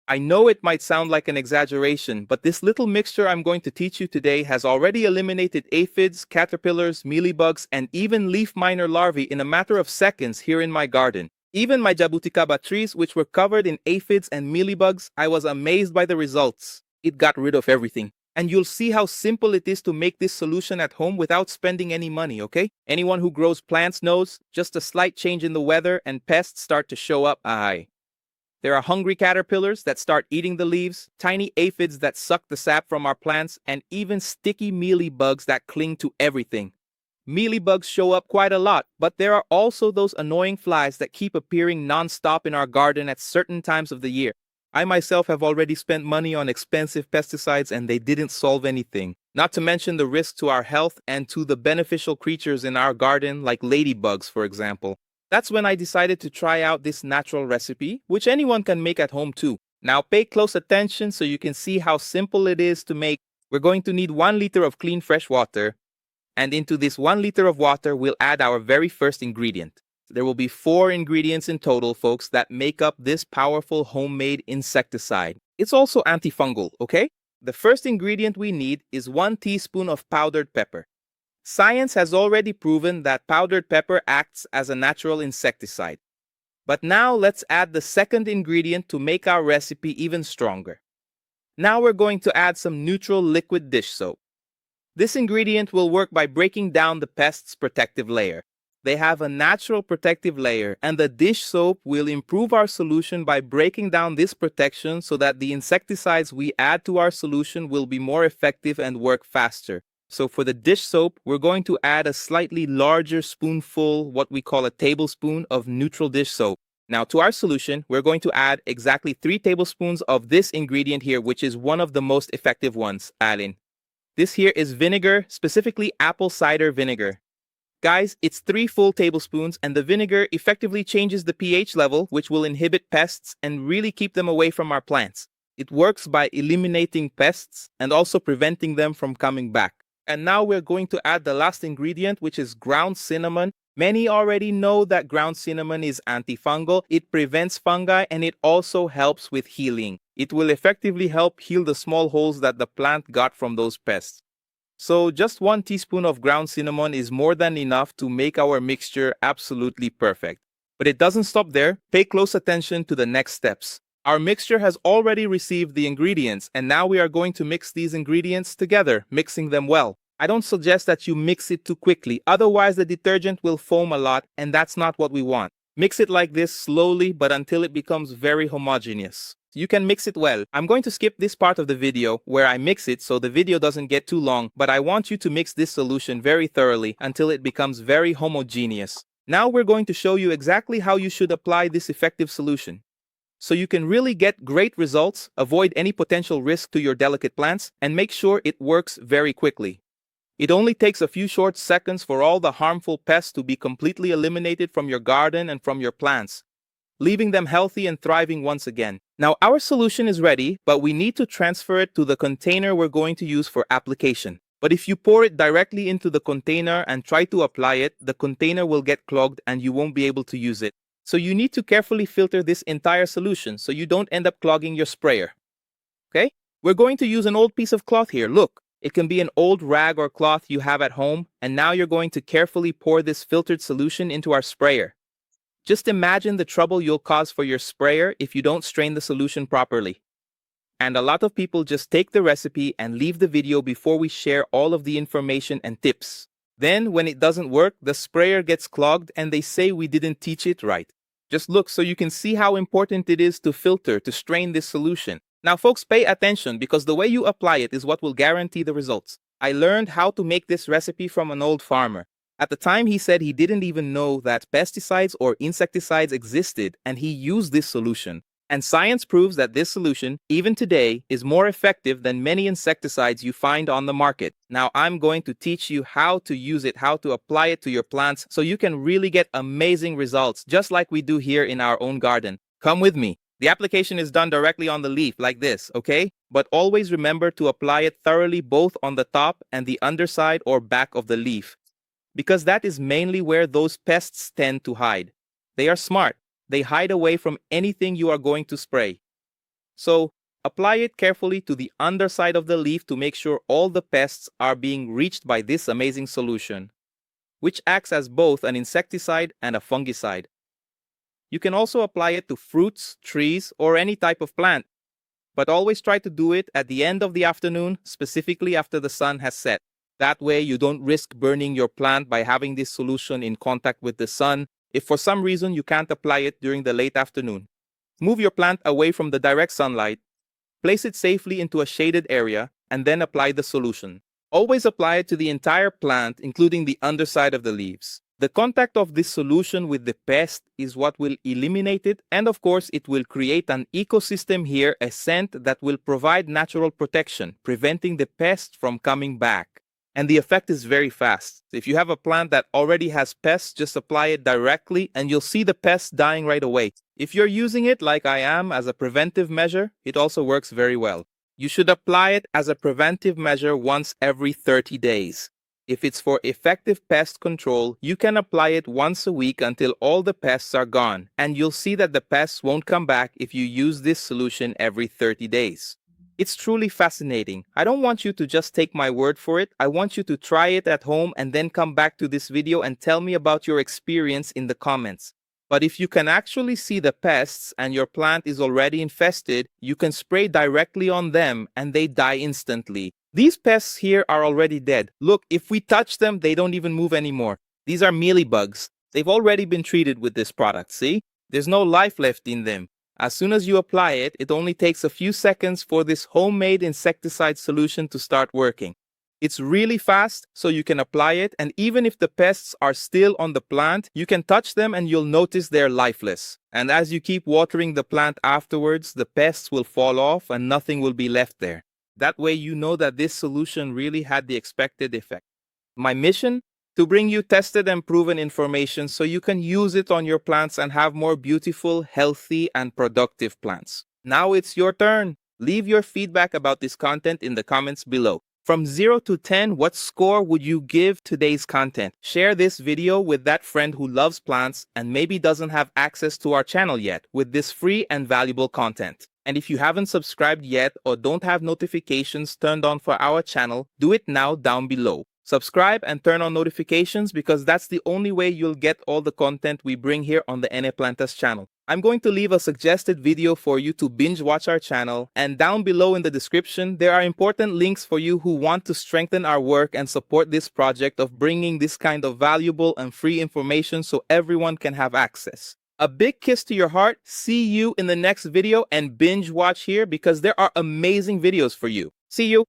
I know it might sound like an exaggeration, but this little mixture I'm going to teach you today has already eliminated aphids, caterpillars, mealybugs, and even leaf miner larvae in a matter of seconds here in my garden. Even my jabuticaba trees, which were covered in aphids and mealybugs, I was amazed by the results. It got rid of everything. And you'll see how simple it is to make this solution at home without spending any money, okay? Anyone who grows plants knows just a slight change in the weather and pests start to show up. Aye. There are hungry caterpillars that start eating the leaves, tiny aphids that suck the sap from our plants, and even sticky mealybugs that cling to everything. Mealybugs show up quite a lot, but there are also those annoying flies that keep appearing non-stop in our garden at certain times of the year. I myself have already spent money on expensive pesticides and they didn't solve anything. Not to mention the risk to our health and to the beneficial creatures in our garden like ladybugs, for example. That's when I decided to try out this natural recipe, which anyone can make at home too. Now pay close attention so you can see how simple it is to make. We're going to need 1 liter of clean fresh water, and into this 1 liter of water we'll add our very first ingredient. There will be 4 ingredients in total, folks, that make up this powerful homemade insecticide. It's also antifungal, okay? The first ingredient we need is 1 teaspoon of powdered pepper. Science has already proven that powdered pepper acts as a natural insecticide. But now let's add the second ingredient to make our recipe even stronger. Now we're going to add some neutral liquid dish soap. This ingredient will work by breaking down the pest's protective layer. They have a natural protective layer, and the dish soap will improve our solution by breaking down this protection so that the insecticides we add to our solution will be more effective and work faster. So for the dish soap, we're going to add a slightly larger spoonful, what we call a tablespoon of neutral dish soap. Now to our solution, we're going to add exactly 3 tablespoons of this ingredient here, which is one of the most effective ones, alin. This here is vinegar, specifically apple cider vinegar. Guys, it's 3 full tablespoons, and the vinegar effectively changes the pH level, which will inhibit pests and really keep them away from our plants. It works by eliminating pests and also preventing them from coming back. And now we're going to add the last ingredient, which is ground cinnamon. Many already know that ground cinnamon is antifungal. It prevents fungi and it also helps with healing. It will effectively help heal the small holes that the plant got from those pests. So just 1 teaspoon of ground cinnamon is more than enough to make our mixture absolutely perfect. But it doesn't stop there. Pay close attention to the next steps. Our mixture has already received the ingredients, and now we are going to mix these ingredients together, mixing them well. I don't suggest that you mix it too quickly, otherwise the detergent will foam a lot, and that's not what we want. Mix it like this slowly, but until it becomes very homogeneous. You can mix it well. I'm going to skip this part of the video where I mix it so the video doesn't get too long, but I want you to mix this solution very thoroughly until it becomes very homogeneous. Now we're going to show you exactly how you should apply this effective solution, so you can really get great results, avoid any potential risk to your delicate plants, and make sure it works very quickly. It only takes a few short seconds for all the harmful pests to be completely eliminated from your garden and from your plants, leaving them healthy and thriving once again. Now our solution is ready, but we need to transfer it to the container we're going to use for application. But if you pour it directly into the container and try to apply it, the container will get clogged and you won't be able to use it. So you need to carefully filter this entire solution so you don't end up clogging your sprayer. Okay? We're going to use an old piece of cloth here. Look, it can be an old rag or cloth you have at home, and now you're going to carefully pour this filtered solution into our sprayer. Just imagine the trouble you'll cause for your sprayer if you don't strain the solution properly. And a lot of people just take the recipe and leave the video before we share all of the information and tips. Then, when it doesn't work, the sprayer gets clogged and they say we didn't teach it right. Just look so you can see how important it is to filter, to strain this solution. Now folks, pay attention because the way you apply it is what will guarantee the results. I learned how to make this recipe from an old farmer. At the time he said he didn't even know that pesticides or insecticides existed, and he used this solution. And science proves that this solution, even today, is more effective than many insecticides you find on the market. Now I'm going to teach you how to use it, how to apply it to your plants so you can really get amazing results, just like we do here in our own garden. Come with me. The application is done directly on the leaf like this, okay? But always remember to apply it thoroughly both on the top and the underside or back of the leaf, because that is mainly where those pests tend to hide. They are smart. They hide away from anything you are going to spray. So apply it carefully to the underside of the leaf to make sure all the pests are being reached by this amazing solution, which acts as both an insecticide and a fungicide. You can also apply it to fruits, trees, or any type of plant, but always try to do it at the end of the afternoon, specifically after the sun has set. That way you don't risk burning your plant by having this solution in contact with the sun if for some reason you can't apply it during the late afternoon. Move your plant away from the direct sunlight, place it safely into a shaded area, and then apply the solution. Always apply it to the entire plant, including the underside of the leaves. The contact of this solution with the pest is what will eliminate it, and of course it will create an ecosystem here, a scent that will provide natural protection, preventing the pest from coming back. And the effect is very fast. If you have a plant that already has pests, just apply it directly and you'll see the pests dying right away. If you're using it like I am as a preventive measure, it also works very well. You should apply it as a preventive measure once every 30 days. If it's for effective pest control, you can apply it once a week until all the pests are gone, and you'll see that the pests won't come back if you use this solution every 30 days. It's truly fascinating. I don't want you to just take my word for it. I want you to try it at home and then come back to this video and tell me about your experience in the comments. But if you can actually see the pests and your plant is already infested, you can spray directly on them and they die instantly. These pests here are already dead. Look, if we touch them, they don't even move anymore. These are mealybugs. They've already been treated with this product, see? There's no life left in them. As soon as you apply it, it only takes a few seconds for this homemade insecticide solution to start working. It's really fast, so you can apply it, and even if the pests are still on the plant, you can touch them and you'll notice they're lifeless. And as you keep watering the plant afterwards, the pests will fall off and nothing will be left there. That way you know that this solution really had the expected effect. My mission? To bring you tested and proven information so you can use it on your plants and have more beautiful, healthy, and productive plants. Now it's your turn. Leave your feedback about this content in the comments below. From 0 to 10, what score would you give today's content? Share this video with that friend who loves plants and maybe doesn't have access to our channel yet with this free and valuable content. And if you haven't subscribed yet or don't have notifications turned on for our channel, do it now down below. Subscribe and turn on notifications because that's the only way you'll get all the content we bring here on the Plantas channel. I'm going to leave a suggested video for you to binge watch our channel, and down below in the description there are important links for you who want to strengthen our work and support this project of bringing this kind of valuable and free information so everyone can have access. A big kiss to your heart. See you in the next video, and binge watch here because there are amazing videos for you. See you.